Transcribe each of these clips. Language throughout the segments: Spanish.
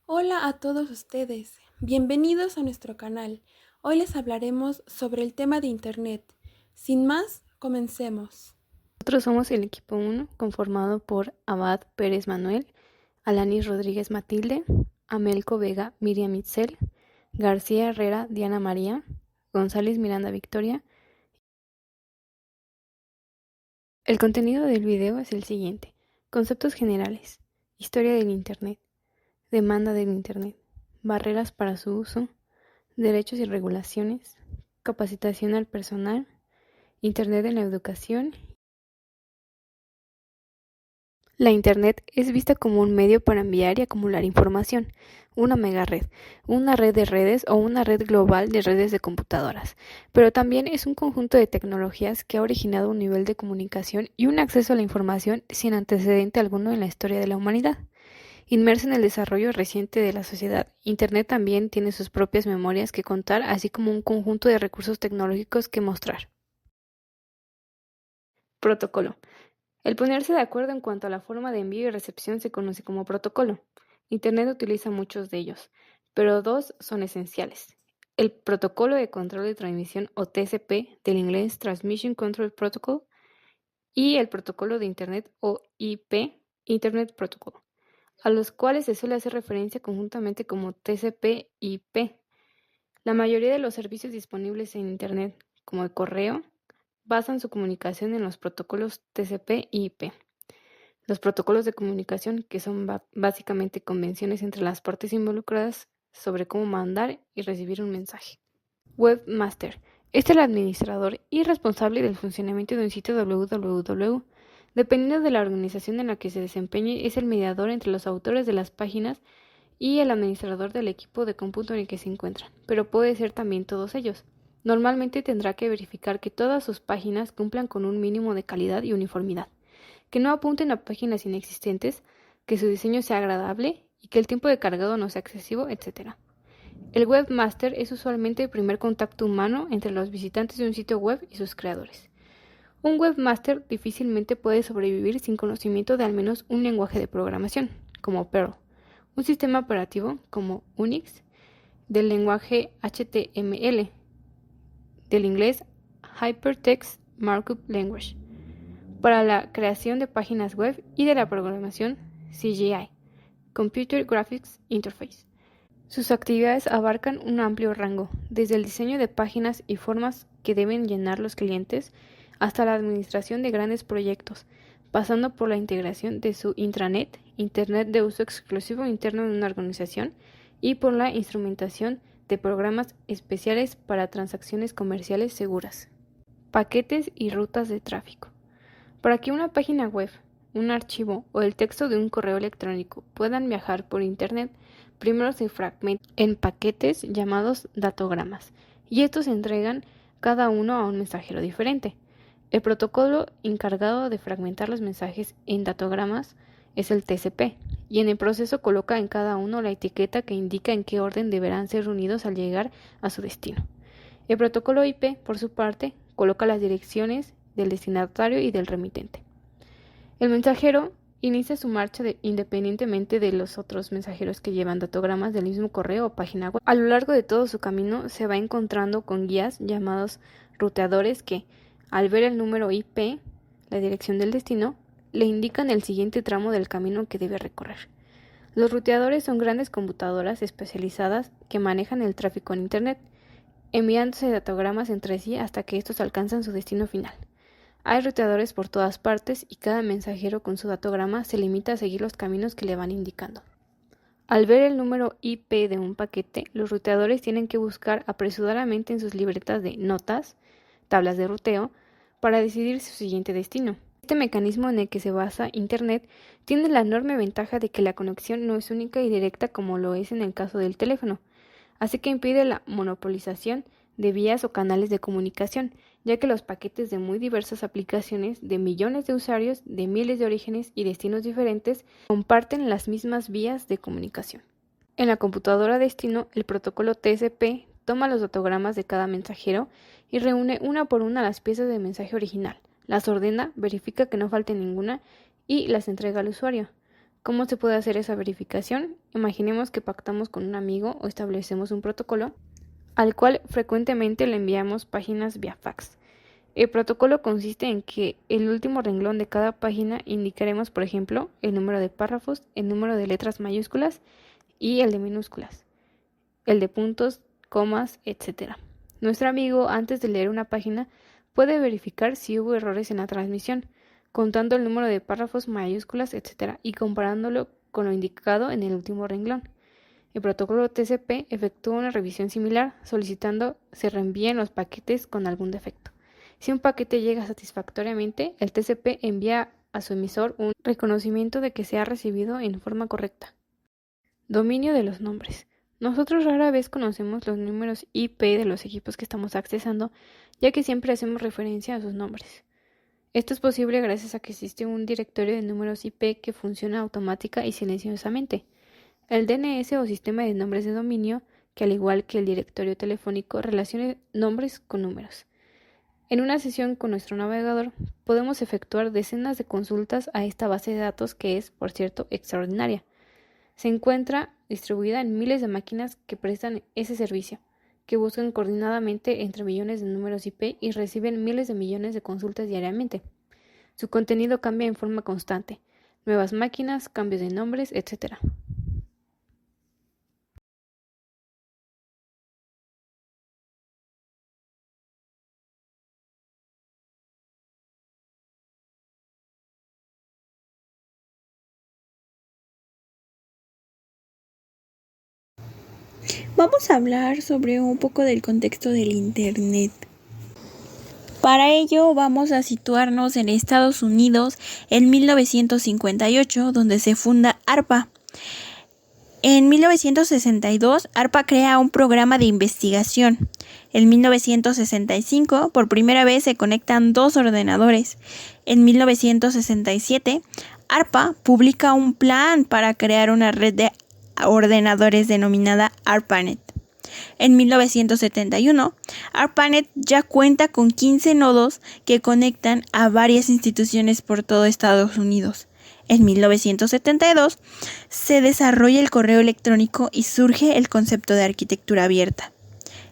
Hola a todos ustedes, bienvenidos a nuestro canal. Hoy les hablaremos sobre el tema de Internet. Sin más, comencemos. Nosotros somos el equipo 1, conformado por Abad Pérez Manuel, Alanis Rodríguez Matilde, Amelco Vega Miriam Itzel, García Herrera Diana María, González Miranda Victoria. El contenido del video es el siguiente: conceptos generales, historia del Internet, demanda del Internet, barreras para su uso, derechos y regulaciones, capacitación al personal, Internet en la educación. La Internet es vista como un medio para enviar y acumular información, una megared, una red de redes o una red global de redes de computadoras, pero también es un conjunto de tecnologías que ha originado un nivel de comunicación y un acceso a la información sin antecedente alguno en la historia de la humanidad. Inmersa en el desarrollo reciente de la sociedad, Internet también tiene sus propias memorias que contar, así como un conjunto de recursos tecnológicos que mostrar. Protocolo. El ponerse de acuerdo en cuanto a la forma de envío y recepción se conoce como protocolo. Internet utiliza muchos de ellos, pero dos son esenciales: el protocolo de control de transmisión o TCP, del inglés Transmission Control Protocol, y el protocolo de Internet o IP, Internet Protocol, a los cuales se suele hacer referencia conjuntamente como TCP/IP. La mayoría de los servicios disponibles en Internet, como el correo, basan su comunicación en los protocolos TCP y IP. Los protocolos de comunicación, que son básicamente convenciones entre las partes involucradas sobre cómo mandar y recibir un mensaje. Webmaster. Este es el administrador y responsable del funcionamiento de un sitio www. Dependiendo de la organización en la que se desempeñe, es el mediador entre los autores de las páginas y el administrador del equipo de cómputo en el que se encuentran, pero puede ser también todos ellos. Normalmente tendrá que verificar que todas sus páginas cumplan con un mínimo de calidad y uniformidad, que no apunten a páginas inexistentes, que su diseño sea agradable y que el tiempo de cargado no sea excesivo, etc. El webmaster es usualmente el primer contacto humano entre los visitantes de un sitio web y sus creadores. Un webmaster difícilmente puede sobrevivir sin conocimiento de al menos un lenguaje de programación, como Perl, un sistema operativo como Unix, del lenguaje HTML, del inglés Hypertext Markup Language, para la creación de páginas web, y de la programación CGI, Computer Graphics Interface. Sus actividades abarcan un amplio rango, desde el diseño de páginas y formas que deben llenar los clientes, hasta la administración de grandes proyectos, pasando por la integración de su intranet, Internet de uso exclusivo interno de una organización, y por la instrumentación de programas especiales para transacciones comerciales seguras. Paquetes y rutas de tráfico. Para que una página web, un archivo o el texto de un correo electrónico puedan viajar por Internet, primero se fragmentan en paquetes llamados datogramas, y estos se entregan cada uno a un mensajero diferente. El protocolo encargado de fragmentar los mensajes en datogramas es el TCP, y en el proceso coloca en cada uno la etiqueta que indica en qué orden deberán ser unidos al llegar a su destino. El protocolo IP, por su parte, coloca las direcciones del destinatario y del remitente. El mensajero inicia su marcha independientemente de los otros mensajeros que llevan datogramas del mismo correo o página web. A lo largo de todo su camino se va encontrando con guías llamados ruteadores que, al ver el número IP, la dirección del destino, le indican el siguiente tramo del camino que debe recorrer. Los ruteadores son grandes computadoras especializadas que manejan el tráfico en Internet, enviándose datogramas entre sí hasta que estos alcanzan su destino final. Hay ruteadores por todas partes y cada mensajero con su datograma se limita a seguir los caminos que le van indicando. Al ver el número IP de un paquete, los ruteadores tienen que buscar apresuradamente en sus libretas de notas, tablas de ruteo, para decidir su siguiente destino. Este mecanismo en el que se basa Internet tiene la enorme ventaja de que la conexión no es única y directa como lo es en el caso del teléfono, así que impide la monopolización de vías o canales de comunicación, ya que los paquetes de muy diversas aplicaciones, de millones de usuarios, de miles de orígenes y destinos diferentes, comparten las mismas vías de comunicación. En la computadora destino, el protocolo TCP toma los datogramas de cada mensajero y reúne una por una las piezas del mensaje original, las ordena, verifica que no falte ninguna y las entrega al usuario. ¿Cómo se puede hacer esa verificación? Imaginemos que pactamos con un amigo o establecemos un protocolo al cual frecuentemente le enviamos páginas vía fax. El protocolo consiste en que el último renglón de cada página indicaremos, por ejemplo, el número de párrafos, el número de letras mayúsculas y el de minúsculas, el de puntos, comas, etc. Nuestro amigo, antes de leer una página, puede verificar si hubo errores en la transmisión, contando el número de párrafos, mayúsculas, etc. y comparándolo con lo indicado en el último renglón. El protocolo TCP efectúa una revisión similar, solicitando se reenvíen los paquetes con algún defecto. Si un paquete llega satisfactoriamente, el TCP envía a su emisor un reconocimiento de que se ha recibido en forma correcta. Dominio de los nombres. Nosotros rara vez conocemos los números IP de los equipos que estamos accesando, ya que siempre hacemos referencia a sus nombres. Esto es posible gracias a que existe un directorio de números IP que funciona automática y silenciosamente. El DNS o sistema de nombres de dominio, que al igual que el directorio telefónico, relaciona nombres con números. En una sesión con nuestro navegador, podemos efectuar decenas de consultas a esta base de datos que es, por cierto, extraordinaria. Se encuentra distribuida en miles de máquinas que prestan ese servicio, que buscan coordinadamente entre millones de números IP y reciben miles de millones de consultas diariamente. Su contenido cambia en forma constante, nuevas máquinas, cambios de nombres, etc. Vamos a hablar sobre un poco del contexto del Internet. Para ello vamos a situarnos en Estados Unidos en 1958, donde se funda ARPA. En 1962, ARPA crea un programa de investigación. En 1965, por primera vez se conectan dos ordenadores. En 1967, ARPA publica un plan para crear una red de ordenadores denominada ARPANET. En 1971, ARPANET ya cuenta con 15 nodos que conectan a varias instituciones por todo Estados Unidos. En 1972 se desarrolla el correo electrónico y surge el concepto de arquitectura abierta.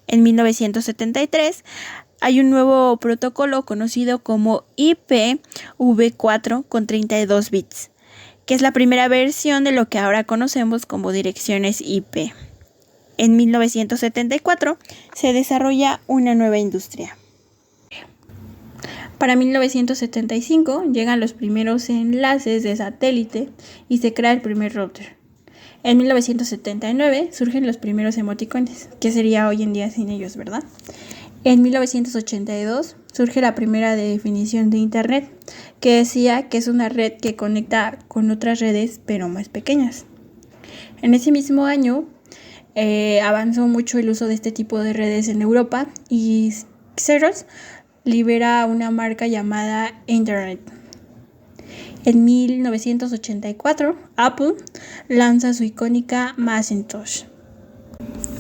En 1973 hay un nuevo protocolo conocido como IPv4 con 32 bits, que es la primera versión de lo que ahora conocemos como direcciones IP. En 1974 se desarrolla una nueva industria. Para 1975 llegan los primeros enlaces de satélite y se crea el primer router. En 1979 surgen los primeros emoticones, que sería hoy en día sin ellos, ¿verdad? En 1982 surge la primera definición de Internet, que decía que es una red que conecta con otras redes, pero más pequeñas. En ese mismo año avanzó mucho el uso de este tipo de redes en Europa y Xerox libera una marca llamada Internet. En 1984, Apple lanza su icónica Macintosh.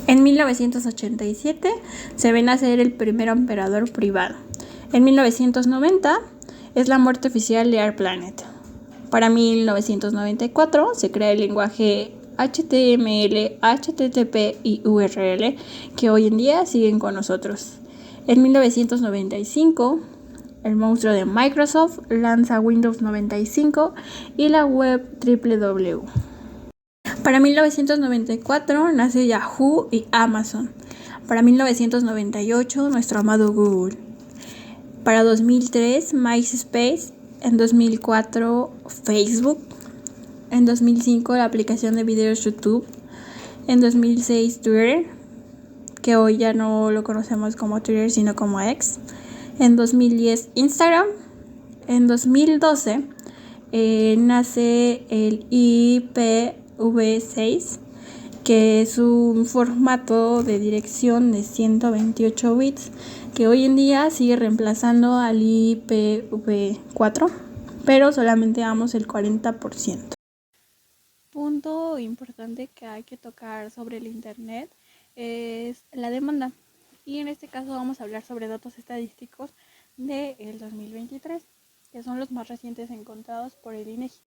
En 1987 se ve nacer el primer operador privado. En 1990 es la muerte oficial de ARPANET. Para 1994 se crea el lenguaje HTML, HTTP y URL que hoy en día siguen con nosotros. En 1995, el monstruo de Microsoft lanza Windows 95 y la web www. Para 1994 nace Yahoo y Amazon. Para 1998 nuestro amado Google. Para 2003 MySpace. En 2004 Facebook. En 2005 la aplicación de videos YouTube. En 2006 Twitter, que hoy ya no lo conocemos como Twitter sino como X. En 2010 Instagram. En 2012 nace el IPv6, que es un formato de dirección de 128 bits que hoy en día sigue reemplazando al IPv4, pero solamente damos el 40%. Punto importante que hay que tocar sobre el Internet es la demanda. Y en este caso vamos a hablar sobre datos estadísticos del 2023, que son los más recientes encontrados por el INEGI.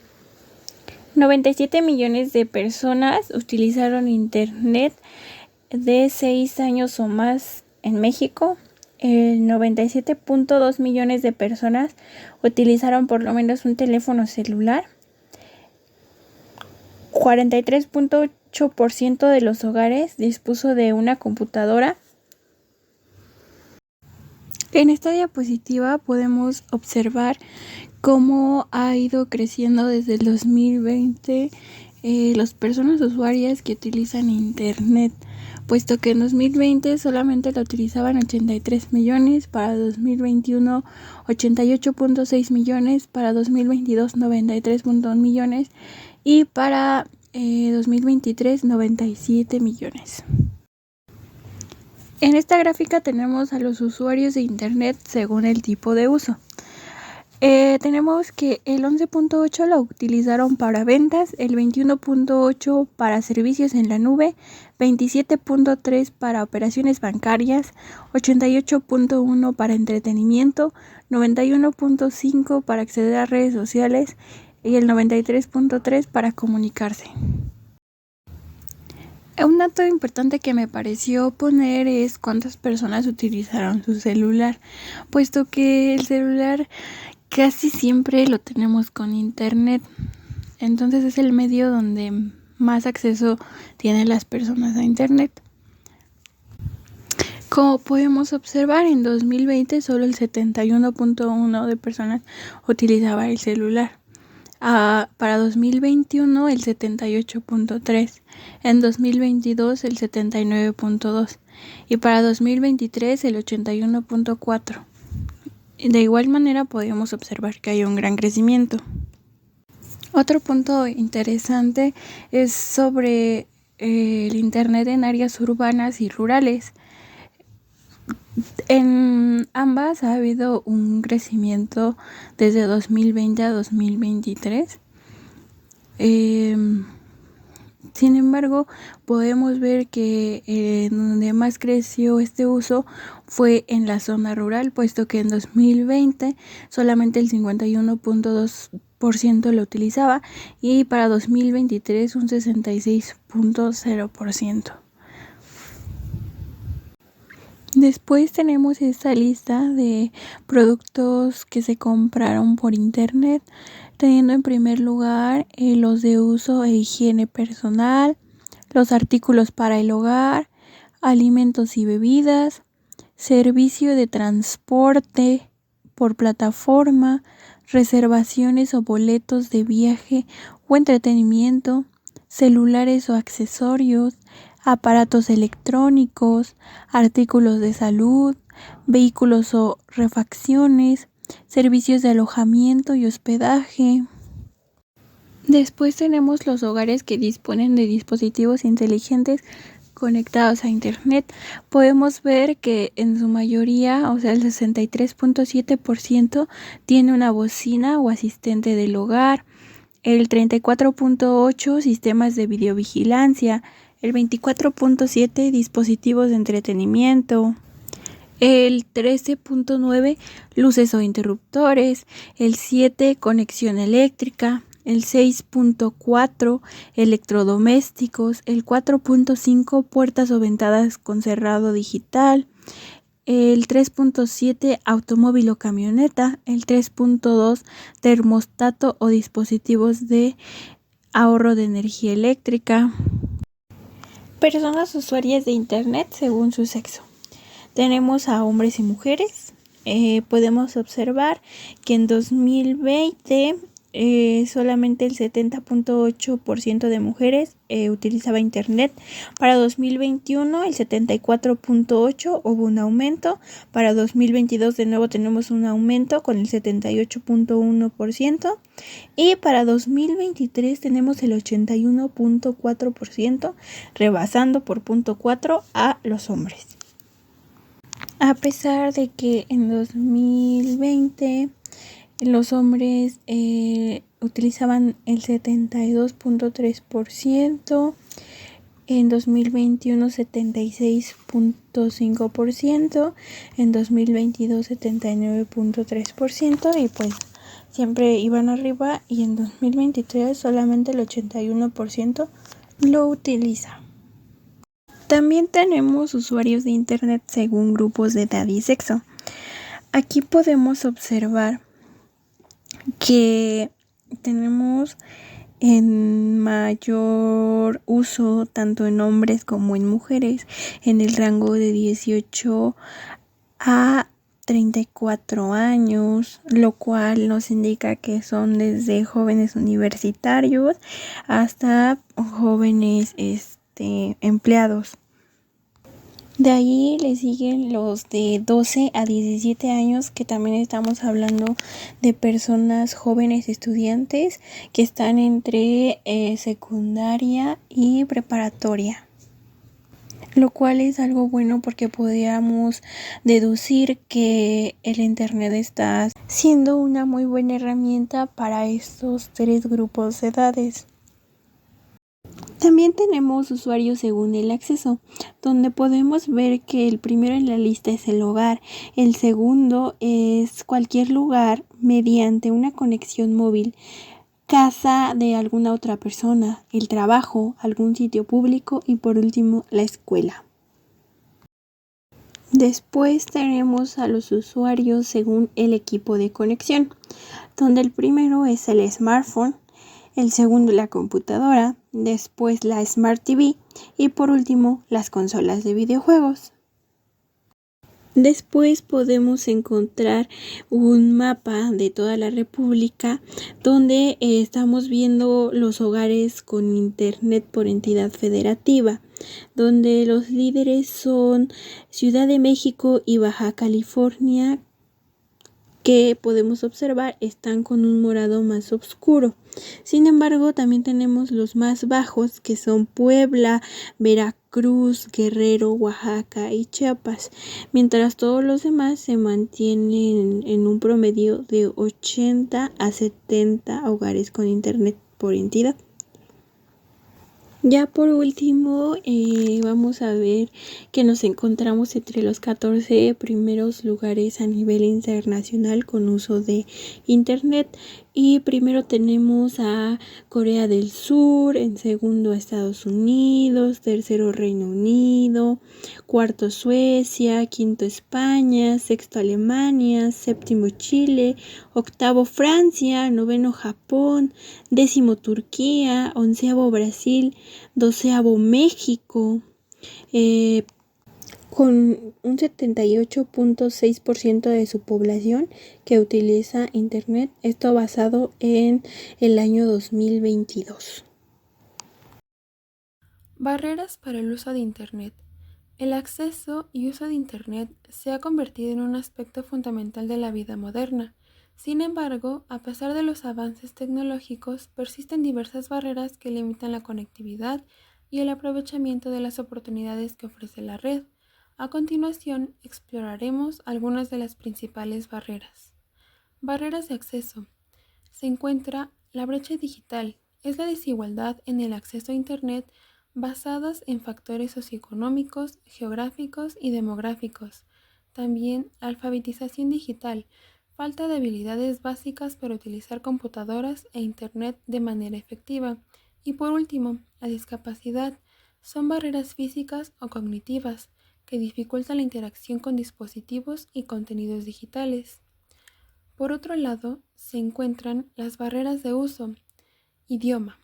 97 millones de personas utilizaron Internet de 6 años o más en México. 97.2 millones de personas utilizaron por lo menos un teléfono celular. 43.8% de los hogares dispuso de una computadora. En esta diapositiva podemos observar cómo ha ido creciendo desde el 2020 las personas usuarias que utilizan Internet, puesto que en 2020 solamente lo utilizaban 83 millones, para 2021 88.6 millones, para 2022 93.1 millones y para 2023 97 millones. En esta gráfica tenemos a los usuarios de Internet según el tipo de uso. Tenemos que el 11.8 lo utilizaron para ventas, el 21.8 para servicios en la nube, 27.3 para operaciones bancarias, 88.1 para entretenimiento, 91.5 para acceder a redes sociales y el 93.3 para comunicarse. Un dato importante que me pareció poner es cuántas personas utilizaron su celular, puesto que el celular casi siempre lo tenemos con Internet, entonces es el medio donde más acceso tienen las personas a Internet. Como podemos observar, en 2020 solo el 71.1 de personas utilizaba el celular. Para 2021 el 78.3, en 2022 el 79.2 y para 2023 el 81.4. De igual manera podemos observar que hay un gran crecimiento. Otro punto interesante es sobre el Internet en áreas urbanas y rurales. En ambas ha habido un crecimiento desde 2020 a 2023. Sin embargo, podemos ver que donde más creció este uso fue en la zona rural, puesto que en 2020 solamente el 51.2% lo utilizaba y para 2023 un 66.0%. Después tenemos esta lista de productos que se compraron por Internet, teniendo en primer lugar los de uso e higiene personal, los artículos para el hogar, alimentos y bebidas, servicio de transporte por plataforma, reservaciones o boletos de viaje o entretenimiento, celulares o accesorios, aparatos electrónicos, artículos de salud, vehículos o refacciones, servicios de alojamiento y hospedaje. Después tenemos los hogares que disponen de dispositivos inteligentes conectados a Internet. Podemos ver que en su mayoría, o sea el 63.7%, tiene una bocina o asistente del hogar, el 34.8% sistemas de videovigilancia, el 24.7% dispositivos de entretenimiento, el 13.9% luces o interruptores, el 7% conexión eléctrica, el 6.4% electrodomésticos, el 4.5% puertas o ventanas con cerrado digital, el 3.7% automóvil o camioneta, el 3.2% termostato o dispositivos de ahorro de energía eléctrica. Personas usuarias de Internet según su sexo. Tenemos a hombres y mujeres. Podemos observar que en 2020 solamente el 70.8% de mujeres utilizaba Internet. Para 2021 el 74.8% hubo un aumento. Para 2022 de nuevo tenemos un aumento con el 78.1%. Y para 2023 tenemos el 81.4%, rebasando por 0.4 a los hombres. A pesar de que en 2020 los hombres utilizaban el 72.3%, en 2021 76.5%, en 2022 79.3% y pues siempre iban arriba y en 2023 solamente el 81% lo utiliza. También tenemos usuarios de Internet según grupos de edad y sexo. Aquí podemos observar que tenemos en mayor uso tanto en hombres como en mujeres en el rango de 18 a 34 años, lo cual nos indica que son desde jóvenes universitarios hasta jóvenes empleados. De ahí le siguen los de 12 a 17 años, que también estamos hablando de personas jóvenes estudiantes que están entre secundaria y preparatoria, lo cual es algo bueno porque podríamos deducir que el Internet está siendo una muy buena herramienta para estos tres grupos de edades. También tenemos usuarios según el acceso, donde podemos ver que el primero en la lista es el hogar, el segundo es cualquier lugar mediante una conexión móvil, casa de alguna otra persona, el trabajo, algún sitio público y por último la escuela. Después tenemos a los usuarios según el equipo de conexión, donde el primero es el smartphone, el segundo la computadora, después la Smart TV y por último las consolas de videojuegos. Después podemos encontrar un mapa de toda la República donde estamos viendo los hogares con Internet por entidad federativa, donde los líderes son Ciudad de México y Baja California, que podemos observar están con un morado más oscuro. Sin embargo, también tenemos los más bajos, que son Puebla, Veracruz, Guerrero, Oaxaca y Chiapas, mientras todos los demás se mantienen en un promedio de 80 a 70 hogares con Internet por entidad. Ya por último, vamos a ver que nos encontramos entre los 14 primeros lugares a nivel internacional con uso de Internet. Y primero tenemos a Corea del Sur, en segundo a Estados Unidos, tercero Reino Unido, cuarto Suecia, quinto España, sexto Alemania, séptimo Chile, octavo Francia, noveno Japón, décimo Turquía, onceavo Brasil, doceavo México, con un 78.6% de su población que utiliza Internet, esto basado en el año 2022. Barreras para el uso de Internet. El acceso y uso de Internet se ha convertido en un aspecto fundamental de la vida moderna. Sin embargo, a pesar de los avances tecnológicos, persisten diversas barreras que limitan la conectividad y el aprovechamiento de las oportunidades que ofrece la red. A continuación, exploraremos algunas de las principales barreras. Barreras de acceso. Se encuentra la brecha digital, es la desigualdad en el acceso a Internet basadas en factores socioeconómicos, geográficos y demográficos. También la alfabetización digital, falta de habilidades básicas para utilizar computadoras e Internet de manera efectiva. Y por último, la discapacidad, son barreras físicas o cognitivas que dificultan la interacción con dispositivos y contenidos digitales. Por otro lado, se encuentran las barreras de uso. Idioma.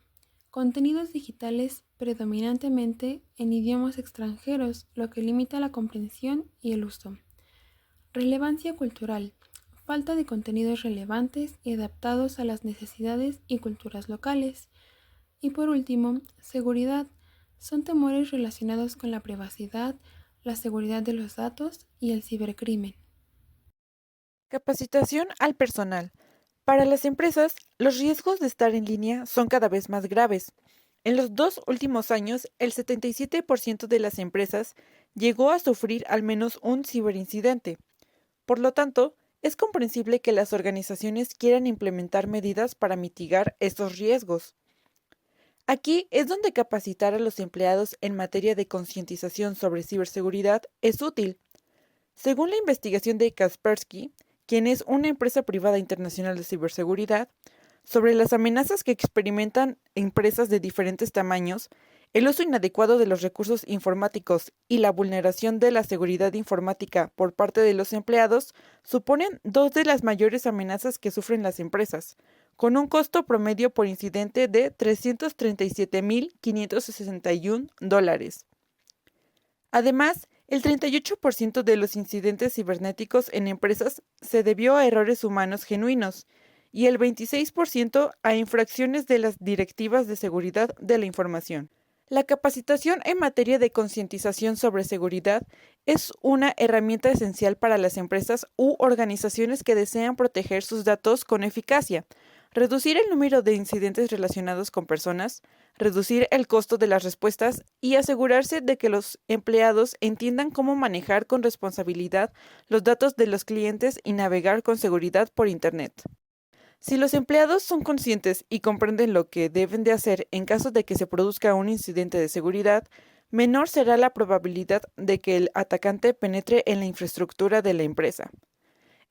Contenidos digitales predominantemente en idiomas extranjeros, lo que limita la comprensión y el uso. Relevancia cultural. Falta de contenidos relevantes y adaptados a las necesidades y culturas locales. Y por último, seguridad. Son temores relacionados con la privacidad, la seguridad de los datos y el cibercrimen. Capacitación al personal. Para las empresas, los riesgos de estar en línea son cada vez más graves. En los 2 últimos años, el 77% de las empresas llegó a sufrir al menos un ciberincidente. Por lo tanto, es comprensible que las organizaciones quieran implementar medidas para mitigar estos riesgos. Aquí es donde capacitar a los empleados en materia de concientización sobre ciberseguridad es útil. Según la investigación de Kaspersky, quien es una empresa privada internacional de ciberseguridad, sobre las amenazas que experimentan empresas de diferentes tamaños, el uso inadecuado de los recursos informáticos y la vulneración de la seguridad informática por parte de los empleados suponen dos de las mayores amenazas que sufren las empresas, con un costo promedio por incidente de $337.561. Además, el 38% de los incidentes cibernéticos en empresas se debió a errores humanos genuinos y el 26% a infracciones de las directivas de seguridad de la información. La capacitación en materia de concientización sobre seguridad es una herramienta esencial para las empresas u organizaciones que desean proteger sus datos con eficacia, reducir el número de incidentes relacionados con personas, reducir el costo de las respuestas y asegurarse de que los empleados entiendan cómo manejar con responsabilidad los datos de los clientes y navegar con seguridad por Internet. Si los empleados son conscientes y comprenden lo que deben de hacer en caso de que se produzca un incidente de seguridad, menor será la probabilidad de que el atacante penetre en la infraestructura de la empresa.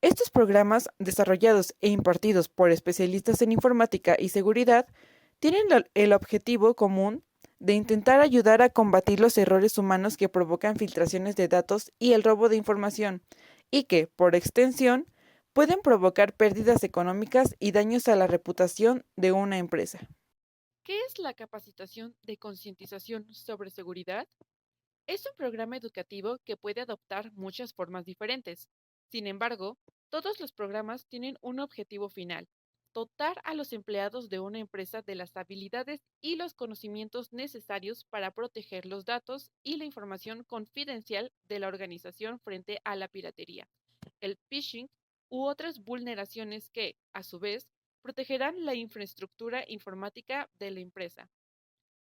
Estos programas, desarrollados e impartidos por especialistas en informática y seguridad, tienen el objetivo común de intentar ayudar a combatir los errores humanos que provocan filtraciones de datos y el robo de información, y que, por extensión, pueden provocar pérdidas económicas y daños a la reputación de una empresa. ¿Qué es la capacitación de concientización sobre seguridad? Es un programa educativo que puede adoptar muchas formas diferentes. Sin embargo, todos los programas tienen un objetivo final: dotar a los empleados de una empresa de las habilidades y los conocimientos necesarios para proteger los datos y la información confidencial de la organización frente a la piratería, el phishing u otras vulneraciones que, a su vez, protegerán la infraestructura informática de la empresa.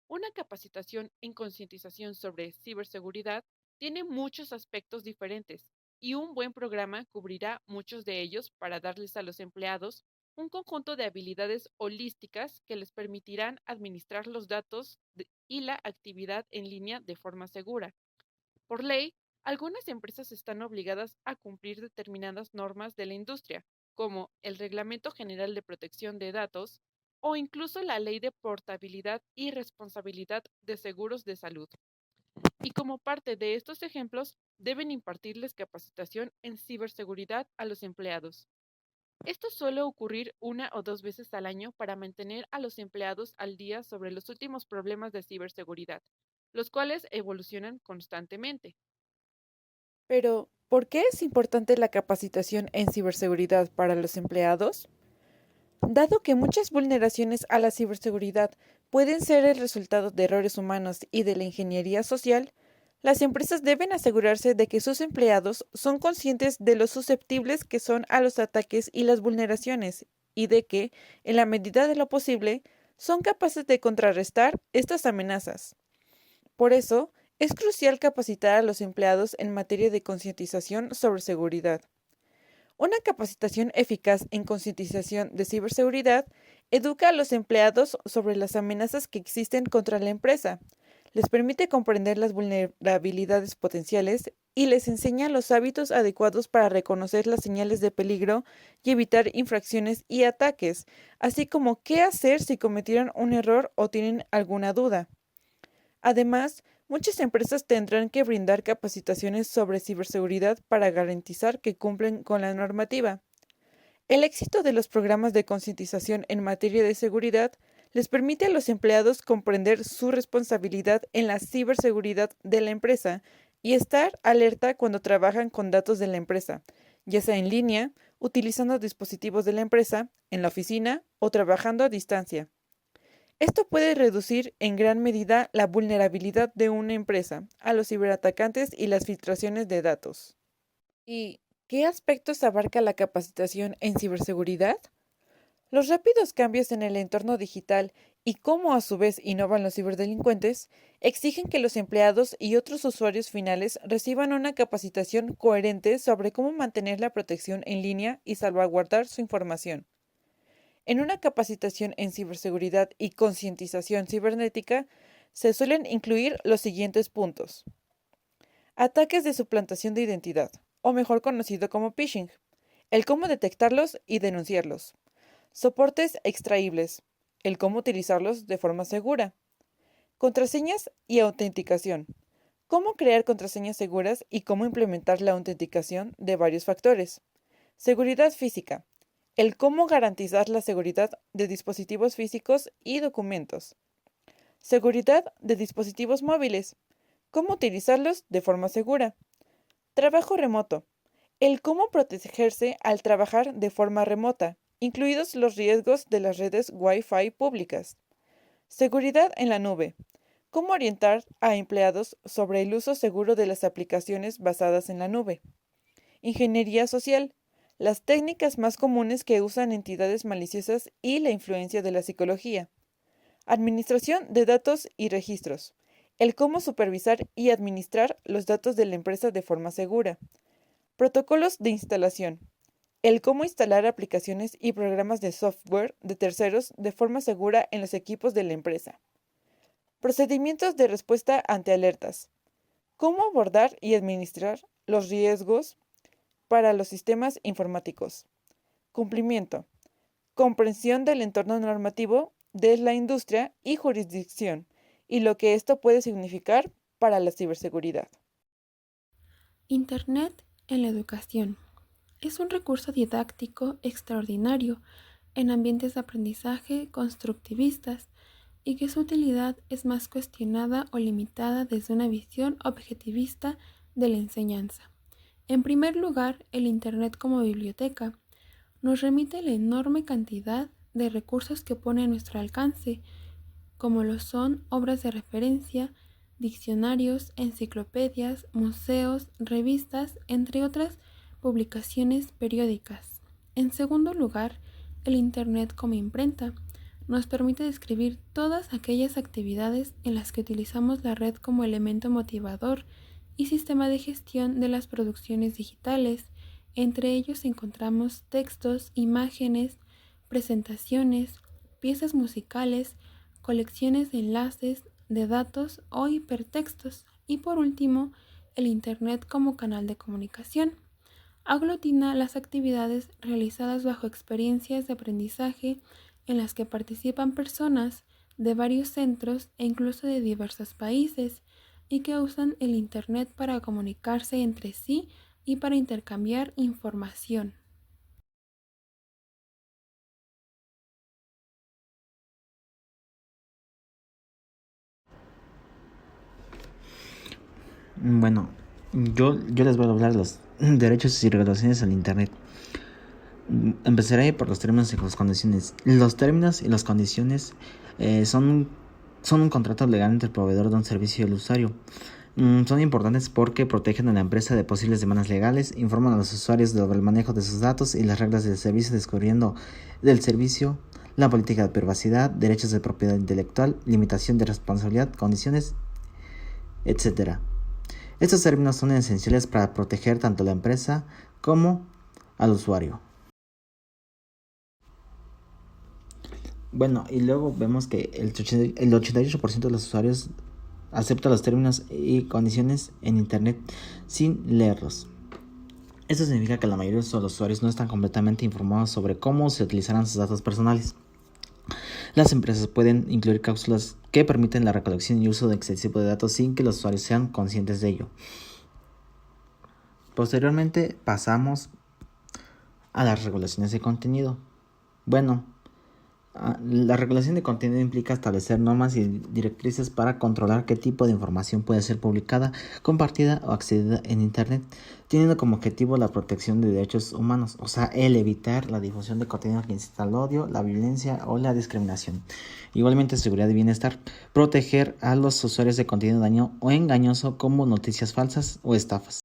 Una capacitación en concientización sobre ciberseguridad tiene muchos aspectos diferentes y un buen programa cubrirá muchos de ellos para darles a los empleados un conjunto de habilidades holísticas que les permitirán administrar los datos y la actividad en línea de forma segura. Por ley, algunas empresas están obligadas a cumplir determinadas normas de la industria, como el Reglamento General de Protección de Datos o incluso la Ley de Portabilidad y Responsabilidad de Seguros de Salud. Y como parte de estos ejemplos, deben impartirles capacitación en ciberseguridad a los empleados. Esto suele ocurrir 1 o 2 veces al año para mantener a los empleados al día sobre los últimos problemas de ciberseguridad, los cuales evolucionan constantemente. Pero, ¿por qué es importante la capacitación en ciberseguridad para los empleados? Dado que muchas vulneraciones a la ciberseguridad pueden ser el resultado de errores humanos y de la ingeniería social, las empresas deben asegurarse de que sus empleados son conscientes de lo susceptibles que son a los ataques y las vulneraciones, y de que, en la medida de lo posible, son capaces de contrarrestar estas amenazas. Por eso, es crucial capacitar a los empleados en materia de concientización sobre seguridad. Una capacitación eficaz en concientización de ciberseguridad educa a los empleados sobre las amenazas que existen contra la empresa, les permite comprender las vulnerabilidades potenciales y les enseña los hábitos adecuados para reconocer las señales de peligro y evitar infracciones y ataques, así como qué hacer si cometieron un error o tienen alguna duda. Además, muchas empresas tendrán que brindar capacitaciones sobre ciberseguridad para garantizar que cumplen con la normativa. El éxito de los programas de concientización en materia de seguridad les permite a los empleados comprender su responsabilidad en la ciberseguridad de la empresa y estar alerta cuando trabajan con datos de la empresa, ya sea en línea, utilizando dispositivos de la empresa, en la oficina o trabajando a distancia. Esto puede reducir en gran medida la vulnerabilidad de una empresa a los ciberatacantes y las filtraciones de datos. ¿Y qué aspectos abarca la capacitación en ciberseguridad? Los rápidos cambios en el entorno digital y cómo a su vez innovan los ciberdelincuentes exigen que los empleados y otros usuarios finales reciban una capacitación coherente sobre cómo mantener la protección en línea y salvaguardar su información. En una capacitación en ciberseguridad y concientización cibernética se suelen incluir los siguientes puntos. Ataques de suplantación de identidad, o mejor conocido como phishing. el cómo detectarlos y denunciarlos. Soportes extraíbles, el cómo utilizarlos de forma segura. Contraseñas y autenticación. Cómo crear contraseñas seguras y cómo implementar la autenticación de varios factores. Seguridad física. El cómo garantizar la seguridad de dispositivos físicos y documentos. Seguridad de dispositivos móviles. Cómo utilizarlos de forma segura. Trabajo remoto. El cómo protegerse al trabajar de forma remota, incluidos los riesgos de las redes Wi-Fi públicas. Seguridad en la nube. Cómo orientar a empleados sobre el uso seguro de las aplicaciones basadas en la nube. Ingeniería social. Las técnicas más comunes que usan entidades maliciosas y la influencia de la psicología. Administración de datos y registros. El cómo supervisar y administrar los datos de la empresa de forma segura. Protocolos de instalación. El cómo instalar aplicaciones y programas de software de terceros de forma segura en los equipos de la empresa. Procedimientos de respuesta ante alertas. Cómo abordar y administrar los riesgos para los sistemas informáticos. Cumplimiento. Comprensión del entorno normativo de la industria y jurisdicción y lo que esto puede significar para la ciberseguridad. Internet en la educación. Es un recurso didáctico extraordinario en ambientes de aprendizaje constructivistas y que su utilidad es más cuestionada o limitada desde una visión objetivista de la enseñanza. En primer lugar, el Internet como biblioteca nos remite la enorme cantidad de recursos que pone a nuestro alcance, como lo son obras de referencia, diccionarios, enciclopedias, museos, revistas, entre otras publicaciones periódicas. En segundo lugar, el Internet como imprenta nos permite describir todas aquellas actividades en las que utilizamos la red como elemento motivador y sistema de gestión de las producciones digitales. Entre ellos encontramos textos, imágenes, presentaciones, piezas musicales, colecciones de enlaces, de datos o hipertextos. Y por último, el Internet como canal de comunicación. Aglutina las actividades realizadas bajo experiencias de aprendizaje en las que participan personas de varios centros e incluso de diversos países y que usan el Internet para comunicarse entre sí y para intercambiar información. Bueno, yo les voy a hablar de los derechos y regulaciones en Internet. Empezaré por los términos y las condiciones. Los términos y las condiciones son un contrato legal entre el proveedor de un servicio y el usuario. Son importantes porque protegen a la empresa de posibles demandas legales, informan a los usuarios sobre el manejo de sus datos y las reglas del servicio, descubriendo del servicio, la política de privacidad, derechos de propiedad intelectual, limitación de responsabilidad, condiciones, etc. Estos términos son esenciales para proteger tanto a la empresa como al usuario. Bueno, y luego vemos que el 88% de los usuarios acepta los términos y condiciones en Internet sin leerlos. Esto significa que la mayoría de los usuarios no están completamente informados sobre cómo se utilizarán sus datos personales. Las empresas pueden incluir cláusulas que permiten la recolección y uso excesivo de datos sin que los usuarios sean conscientes de ello. Posteriormente pasamos a las regulaciones de contenido. Bueno, la regulación de contenido implica establecer normas y directrices para controlar qué tipo de información puede ser publicada, compartida o accedida en Internet, teniendo como objetivo la protección de derechos humanos, o sea, el evitar la difusión de contenido que incita al odio, la violencia o la discriminación. Igualmente, seguridad y bienestar, proteger a los usuarios de contenido dañino o engañoso como noticias falsas o estafas.